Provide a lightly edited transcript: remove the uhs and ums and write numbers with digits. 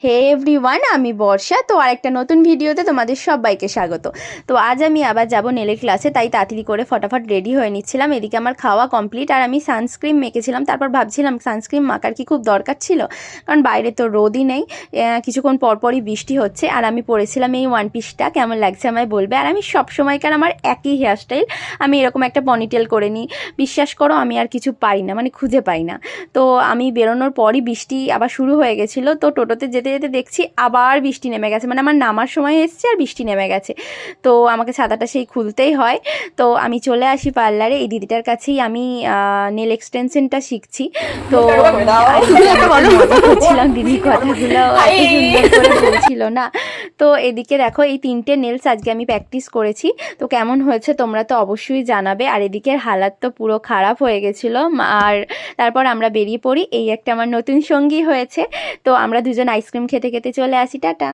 হে everyone, আমি বর্ষা। তো আরেকটা নতুন ভিডিওতে তোমাদের সবাইকে স্বাগত। তো আজ আমি আবার যাব নেলের ক্লাসে, তাই তাড়াতাড়ি করে ফটাফট রেডি হয়ে নিচ্ছিলাম। এদিকে আমার খাওয়া কমপ্লিট, আর আমি সানস্ক্রিন মেখেছিলাম। তারপর ভাবছিলাম সানস্ক্রিন মাখার কি খুব দরকার ছিল, কারণ বাইরে তো রোদই নেই, কিছুক্ষণ পরপরই বৃষ্টি হচ্ছে। আর আমি পরেছিলাম এই ওয়ান পিসটা, কেমন লাগছে আমায় বলবে। আর আমি সব সময়কার আমার একই হেয়ারস্টাইল, আমি এরকম একটা পনিটেল করে নিই। বিশ্বাস করো আমি আর কিছু পাই না, মানে খুঁজে পাই না। তো আমি বেরোনোর পরই বৃষ্টি আবার শুরু হয়ে গেছিলো। তো টোটোতে যেতে যেতে দেখছি আবার বৃষ্টি নেমে গেছে, মানে আমার নামার সময় এসছে আর বৃষ্টি নেমে গেছে। তো আমাকে ছাতাটা সেই খুলতেই হয়। তো আমি চলে আসি পার্লারে, এই দিদিটার কাছেই আমি নেল এক্সটেনশনটা শিখছি। তো করছিলাম, দিদির কথাগুলো এত সুন্দর করে বলছিল না। তো এদিকে দেখো, এই 3টে নেলস আজকে আমি প্র্যাকটিস করেছি। তো কেমন হয়েছে তোমরা তো অবশ্যই জানাবে। আর এদিকের হালাত তো পুরো খারাপ হয়ে গেছিলো। আর তারপর আমরা বেরিয়ে পড়ি। এই একটা আমার নতুন সঙ্গী হয়েছে। তো আমরা দুজন আইসক্রিম খেতে খেতে চলে আসি। টাটা।